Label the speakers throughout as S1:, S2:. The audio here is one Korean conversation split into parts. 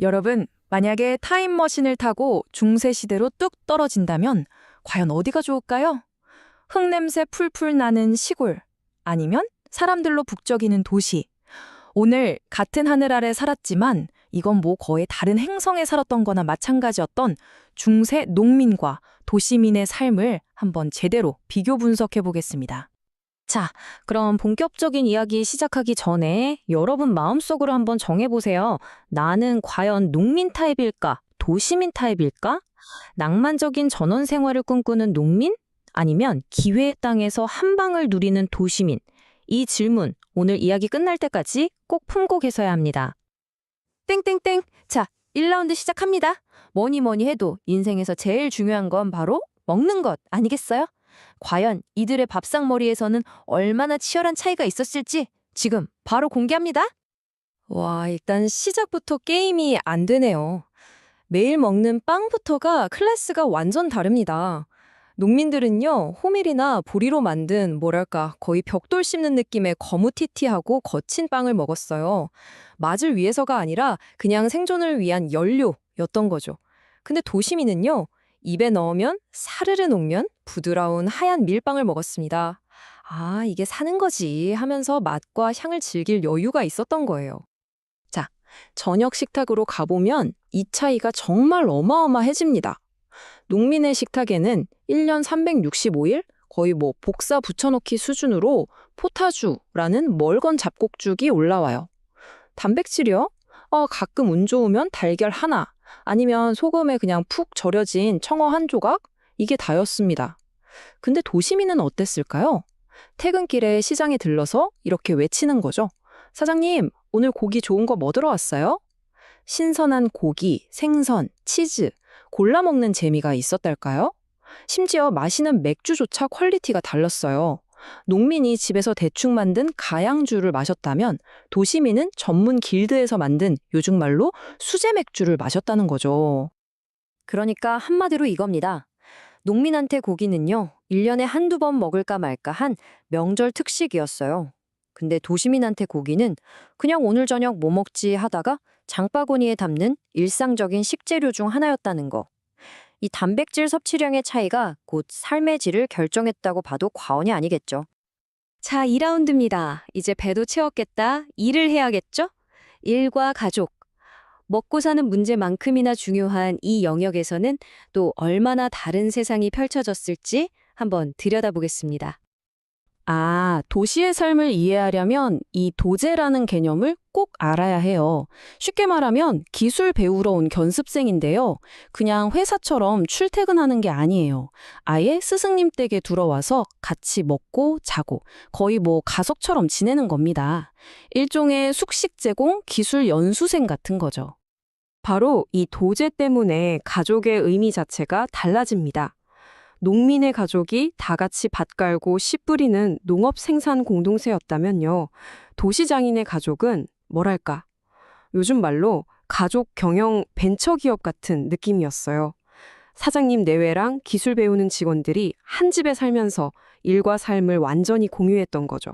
S1: 여러분, 만약에 타임머신을 타고 중세 시대로 뚝 떨어진다면 과연 어디가 좋을까요? 흙냄새 풀풀 나는 시골, 아니면 사람들로 북적이는 도시. 오늘 같은 하늘 아래 살았지만 이건 뭐 거의 다른 행성에 살았던 거나 마찬가지였던 중세 농민과 도시민의 삶을 한번 제대로 비교 분석해 보겠습니다.
S2: 자, 그럼 본격적인 이야기 시작하기 전에 여러분 마음속으로 한번 정해보세요. 나는 과연 농민 타입일까? 도시민 타입일까? 낭만적인 전원 생활을 꿈꾸는 농민? 아니면 기회의 땅에서 한 방을 누리는 도시민? 이 질문, 오늘 이야기 끝날 때까지 꼭 품고 계셔야 합니다. 땡땡땡! 자, 1라운드 시작합니다. 뭐니 뭐니 해도 인생에서 제일 중요한 건 바로 먹는 것 아니겠어요? 과연 이들의 밥상머리에서는 얼마나 치열한 차이가 있었을지 지금 바로 공개합니다. 와, 일단 시작부터 게임이 안 되네요. 매일 먹는 빵부터가 클래스가 완전 다릅니다. 농민들은요, 호밀이나 보리로 만든 뭐랄까 거의 벽돌 씹는 느낌의 거무튀튀하고 거친 빵을 먹었어요. 맛을 위해서가 아니라 그냥 생존을 위한 연료였던 거죠. 근데 도시민은요, 입에 넣으면 사르르 녹면 부드러운 하얀 밀빵을 먹었습니다. 아, 이게 사는 거지 하면서 맛과 향을 즐길 여유가 있었던 거예요. 자, 저녁 식탁으로 가보면 이 차이가 정말 어마어마해집니다. 농민의 식탁에는 1년 365일 거의 뭐 복사 붙여넣기 수준으로 포타주라는 멀건 잡곡죽이 올라와요. 단백질이요? 가끔 운 좋으면 달걀 하나, 아니면 소금에 그냥 푹 절여진 청어 한 조각? 이게 다였습니다. 근데 도시민은 어땠을까요? 퇴근길에 시장에 들러서 이렇게 외치는 거죠. 사장님, 오늘 고기 좋은 거 뭐 들어왔어요? 신선한 고기, 생선, 치즈, 골라 먹는 재미가 있었달까요? 심지어 마시는 맥주조차 퀄리티가 달랐어요. 농민이 집에서 대충 만든 가양주를 마셨다면 도시민은 전문 길드에서 만든 요즘 말로 수제 맥주를 마셨다는 거죠. 그러니까 한마디로 이겁니다. 농민한테 고기는요, 1년에 한두 번 먹을까 말까 한 명절 특식이었어요. 근데 도시민한테 고기는 그냥 오늘 저녁 뭐 먹지 하다가 장바구니에 담는 일상적인 식재료 중 하나였다는 거. 이 단백질 섭취량의 차이가 곧 삶의 질을 결정했다고 봐도 과언이 아니겠죠. 자, 2라운드입니다. 이제 배도 채웠겠다. 일을 해야겠죠? 일과 가족. 먹고 사는 문제만큼이나 중요한 이 영역에서는 또 얼마나 다른 세상이 펼쳐졌을지 한번 들여다보겠습니다. 도시의 삶을 이해하려면 이 도제라는 개념을 꼭 알아야 해요. 쉽게 말하면 기술 배우러 온 견습생인데요. 그냥 회사처럼 출퇴근하는 게 아니에요. 아예 스승님 댁에 들어와서 같이 먹고 자고 거의 뭐 가석처럼 지내는 겁니다. 일종의 숙식 제공 기술 연수생 같은 거죠. 바로 이 도제 때문에 가족의 의미 자체가 달라집니다. 농민의 가족이 다 같이 밭 갈고 씨 뿌리는 농업 생산 공동체였다면요. 도시장인의 가족은 뭐랄까, 요즘 말로 가족 경영 벤처기업 같은 느낌이었어요. 사장님 내외랑 기술 배우는 직원들이 한 집에 살면서 일과 삶을 완전히 공유했던 거죠.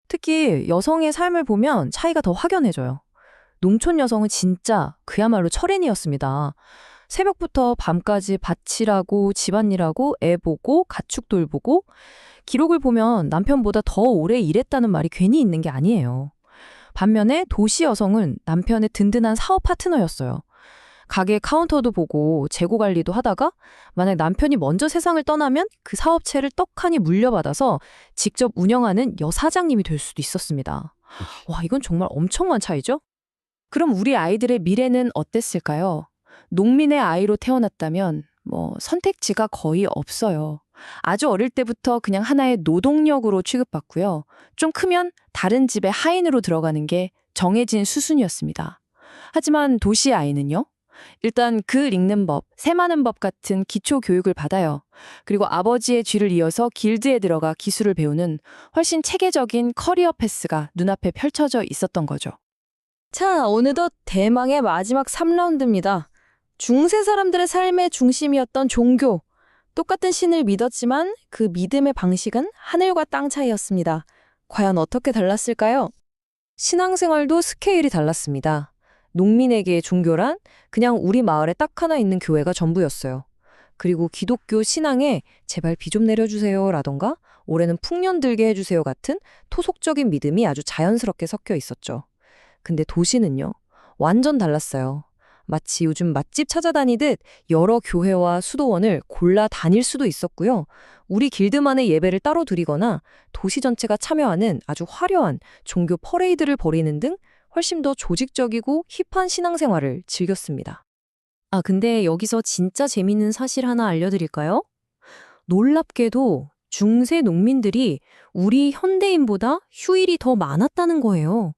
S1: 특히 여성의 삶을 보면 차이가 더 확연해져요. 농촌 여성은 진짜 그야말로 철인이었습니다. 새벽부터 밤까지 밭일하고 집안일하고 애 보고 가축 돌보고 기록을 보면 남편보다 더 오래 일했다는 말이 괜히 있는 게 아니에요. 반면에 도시 여성은 남편의 든든한 사업 파트너였어요. 가게 카운터도 보고 재고 관리도 하다가 만약 남편이 먼저 세상을 떠나면 그 사업체를 떡하니 물려받아서 직접 운영하는 여사장님이 될 수도 있었습니다. 와, 이건 정말 엄청난 차이죠? 그럼 우리 아이들의 미래는 어땠을까요? 농민의 아이로 태어났다면 선택지가 거의 없어요. 아주 어릴 때부터 그냥 하나의 노동력으로 취급받고요. 좀 크면 다른 집의 하인으로 들어가는 게 정해진 수순이었습니다. 하지만 도시 아이는요? 일단 글 읽는 법, 새 마는 법 같은 기초 교육을 받아요. 그리고 아버지의 뒤를 이어서 길드에 들어가 기술을 배우는 훨씬 체계적인 커리어 패스가 눈앞에 펼쳐져 있었던 거죠.
S2: 자, 어느덧 대망의 마지막 3라운드입니다. 중세 사람들의 삶의 중심이었던 종교. 똑같은 신을 믿었지만 그 믿음의 방식은 하늘과 땅 차이였습니다. 과연 어떻게 달랐을까요? 신앙생활도 스케일이 달랐습니다.
S1: 농민에게 종교란 그냥 우리 마을에 딱 하나 있는 교회가 전부였어요. 그리고 기독교 신앙에 제발 비 좀 내려주세요라던가 올해는 풍년 들게 해주세요 같은 토속적인 믿음이 아주 자연스럽게 섞여 있었죠. 근데 도시는요, 완전 달랐어요. 마치 요즘 맛집 찾아다니듯 여러 교회와 수도원을 골라 다닐 수도 있었고요. 우리 길드만의 예배를 따로 드리거나 도시 전체가 참여하는 아주 화려한 종교 퍼레이드를 벌이는 등 훨씬 더 조직적이고 힙한 신앙생활을 즐겼습니다.
S2: 아, 근데 여기서 진짜 재밌는 사실 하나 알려드릴까요? 놀랍게도 중세 농민들이 우리 현대인보다 휴일이 더 많았다는 거예요.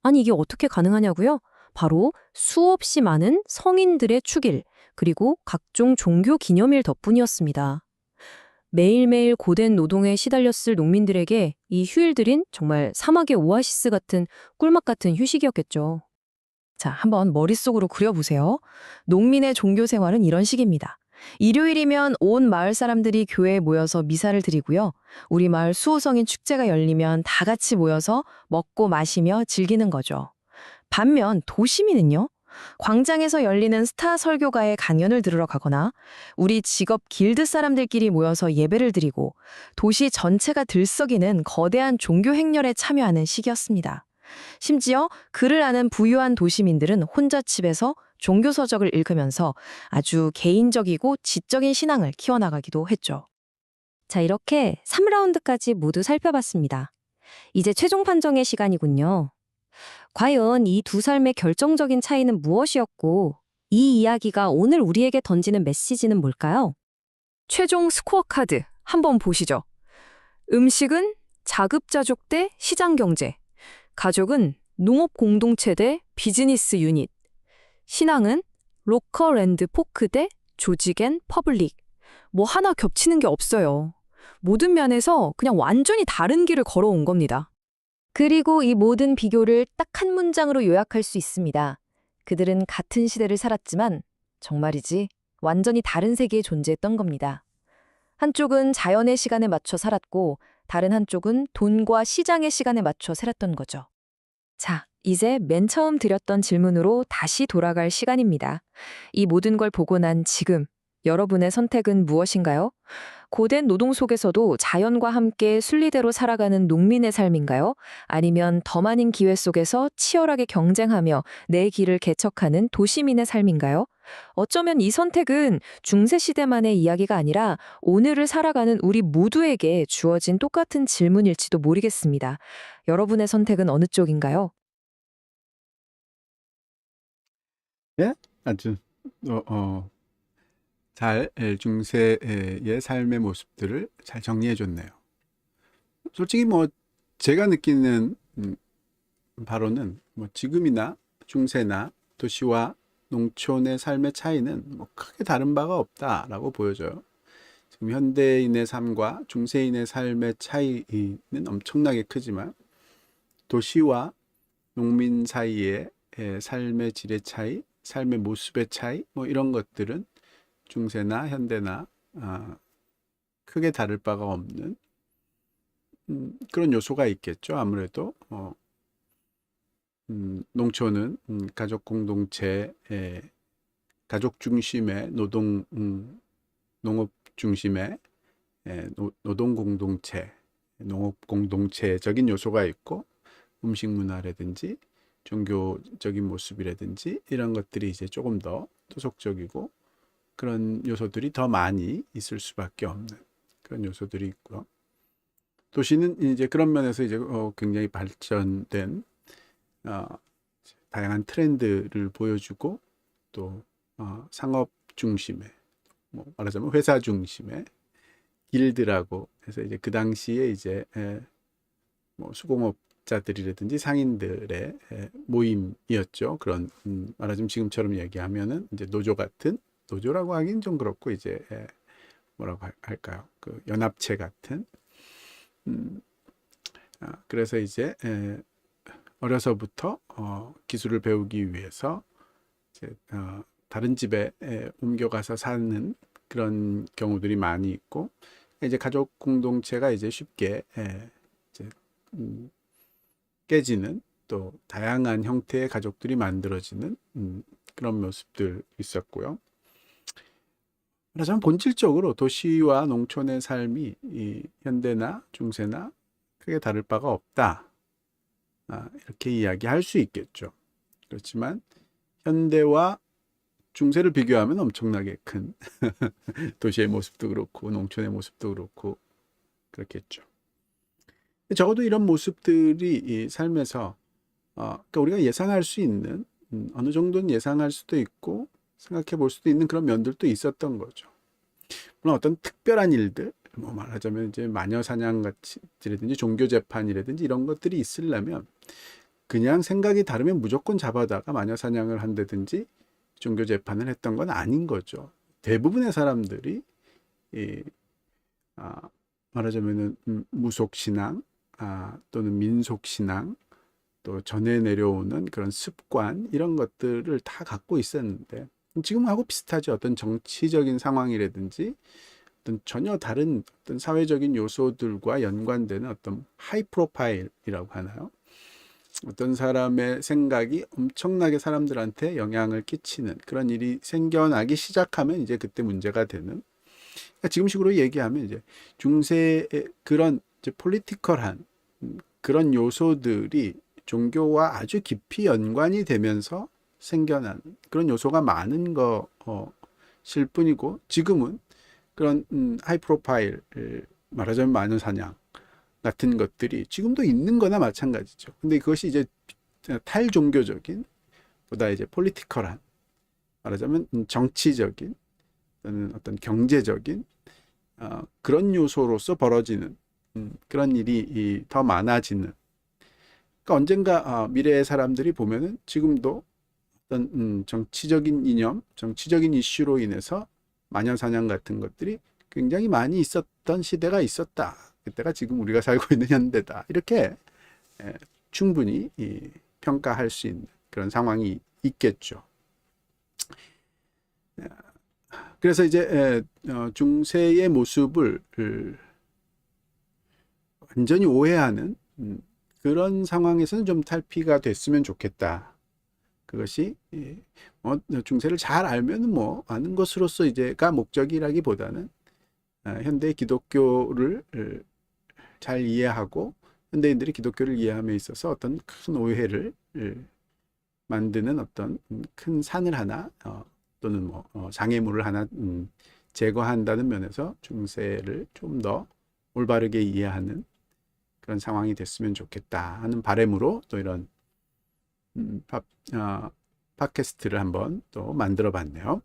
S2: 아니, 이게 어떻게 가능하냐고요? 바로 수없이 많은 성인들의 축일, 그리고 각종 종교 기념일 덕분이었습니다. 매일매일 고된 노동에 시달렸을 농민들에게 이 휴일들인 정말 사막의 오아시스 같은 꿀맛 같은 휴식이었겠죠.
S1: 자, 한번 머릿속으로 그려보세요. 농민의 종교 생활은 이런 식입니다. 일요일이면 온 마을 사람들이 교회에 모여서 미사를 드리고요. 우리 마을 수호성인 축제가 열리면 다 같이 모여서 먹고 마시며 즐기는 거죠. 반면 도시민은요? 광장에서 열리는 스타 설교가의 강연을 들으러 가거나 우리 직업 길드 사람들끼리 모여서 예배를 드리고 도시 전체가 들썩이는 거대한 종교 행렬에 참여하는 시기였습니다. 심지어 글을 아는 부유한 도시민들은 혼자 집에서 종교 서적을 읽으면서 아주 개인적이고 지적인 신앙을 키워나가기도 했죠.
S2: 자, 이렇게 3라운드까지 모두 살펴봤습니다. 이제 최종 판정의 시간이군요. 과연 이 두 삶의 결정적인 차이는 무엇이었고, 이 이야기가 오늘 우리에게 던지는 메시지는 뭘까요?
S1: 최종 스코어 카드 한번 보시죠. 음식은 자급자족 대 시장경제, 가족은 농업 공동체 대 비즈니스 유닛, 신앙은 로컬 앤드 포크 대 조직 앤 퍼블릭. 뭐 하나 겹치는 게 없어요. 모든 면에서 그냥 완전히 다른 길을 걸어온 겁니다.
S2: 그리고 이 모든 비교를 딱 한 문장으로 요약할 수 있습니다. 그들은 같은 시대를 살았지만 정말이지 완전히 다른 세계에 존재했던 겁니다. 한쪽은 자연의 시간에 맞춰 살았고 다른 한쪽은 돈과 시장의 시간에 맞춰 살았던 거죠. 자, 이제 맨 처음 드렸던 질문으로 다시 돌아갈 시간입니다. 이 모든 걸 보고 난 지금 여러분의 선택은 무엇인가요? 고된 노동 속에서도 자연과 함께 순리대로 살아가는 농민의 삶인가요? 아니면 더 많은 기회 속에서 치열하게 경쟁하며 내 길을 개척하는 도시민의 삶인가요? 어쩌면 이 선택은 중세시대만의 이야기가 아니라 오늘을 살아가는 우리 모두에게 주어진 똑같은 질문일지도 모르겠습니다. 여러분의 선택은 어느 쪽인가요?
S3: 예? 아주 어, 어, 잘 중세의 삶의 모습들을 잘 정리해 줬네요. 솔직히 뭐 제가 느끼는 바로는 뭐 지금이나 중세나 도시와 농촌의 삶의 차이는 뭐 크게 다른 바가 없다라고 보여져요. 지금 현대인의 삶과 중세인의 삶의 차이는 엄청나게 크지만 도시와 농민 사이의 삶의 질의 차이, 삶의 모습의 차이, 뭐 이런 것들은 중세나 현대나 크게 다를 바가 없는 그런 요소가 있겠죠. 아무래도 농촌은 가족 공동체, 가족 중심의 노동, 농업 중심의 노동 공동체, 농업 공동체적인 요소가 있고 음식 문화라든지 종교적인 모습이라든지 이런 것들이 이제 조금 더 토속적이고 그런 요소들이 더 많이 있을 수밖에 없는 그런 요소들이 있고요. 도시는 이제 그런 면에서 이제 굉장히 발전된 다양한 트렌드를 보여주고 또 상업 중심의 뭐 말하자면 회사 중심의 길드라고 해서 이제 그 당시에 이제 뭐 수공업자들이라든지 상인들의 모임이었죠. 그런 말하자면 지금처럼 얘기하면은 이제 노조 같은 노조라고 하긴 좀 그렇고 이제 뭐라고 할까요? 그 연합체 같은 그래서 이제 어려서부터 기술을 배우기 위해서 이제 다른 집에 옮겨가서 사는 그런 경우들이 많이 있고 이제 가족 공동체가 이제 쉽게 이제 깨지는 또 다양한 형태의 가족들이 만들어지는 그런 모습들 있었고요. 그래서 본질적으로 도시와 농촌의 삶이 이 현대나 중세나 크게 다를 바가 없다. 이렇게 이야기할 수 있겠죠. 그렇지만 현대와 중세를 비교하면 엄청나게 큰 도시의 모습도 그렇고 농촌의 모습도 그렇고 그렇겠죠. 적어도 이런 모습들이 이 삶에서 그러니까 우리가 예상할 수 있는 어느 정도는 예상할 수도 있고 생각해 볼 수도 있는 그런 면들도 있었던 거죠. 물론 어떤 특별한 일들, 뭐 말하자면 이제 마녀 사냥 같이라든지 종교 재판이라든지 이런 것들이 있으려면 그냥 생각이 다르면 무조건 잡아다가 마녀 사냥을 한다든지 종교 재판을 했던 건 아닌 거죠. 대부분의 사람들이 말하자면은 무속 신앙 또는 민속 신앙 또 전해 내려오는 그런 습관 이런 것들을 다 갖고 있었는데 지금하고 비슷하죠. 어떤 정치적인 상황이라든지 어떤 전혀 다른 어떤 사회적인 요소들과 연관되는 어떤 하이 프로파일이라고 하나요? 어떤 사람의 생각이 엄청나게 사람들한테 영향을 끼치는 그런 일이 생겨나기 시작하면 이제 그때 문제가 되는 그러니까 지금식으로 얘기하면 이제 중세의 그런 이제 폴리티컬한 그런 요소들이 종교와 아주 깊이 연관이 되면서 생겨나는 그런 요소가 많은 것일 뿐이고 지금은 그런 하이 프로파일 말하자면 마녀 사냥 같은 것들이 지금도 있는 거나 마찬가지죠. 근데 그것이 이제 탈종교적인 보다 이제 폴리티컬한 말하자면 정치적인 또는 어떤 경제적인 그런 요소로서 벌어지는 그런 일이 더 많아지는 그러니까 언젠가 미래의 사람들이 보면은 지금도 어떤 정치적인 이념, 정치적인 이슈로 인해서 마녀 사냥 같은 것들이 굉장히 많이 있었던 시대가 있었다. 그때가 지금 우리가 살고 있는 현대다. 이렇게 충분히 평가할 수 있는 그런 상황이 있겠죠. 그래서 이제 중세의 모습을 완전히 오해하는 그런 상황에서는 좀 탈피가 됐으면 좋겠다. 그것이 중세를 잘 알면 뭐 아는 것으로서 이제가 목적이라기보다는 현대 기독교를 잘 이해하고 현대인들이 기독교를 이해함에 있어서 어떤 큰 오해를 만드는 어떤 큰 산을 하나 또는 뭐 장애물을 하나 제거한다는 면에서 중세를 좀 더 올바르게 이해하는 그런 상황이 됐으면 좋겠다 하는 바람으로 또 이런 팟캐스트를 한번 또 만들어 봤네요.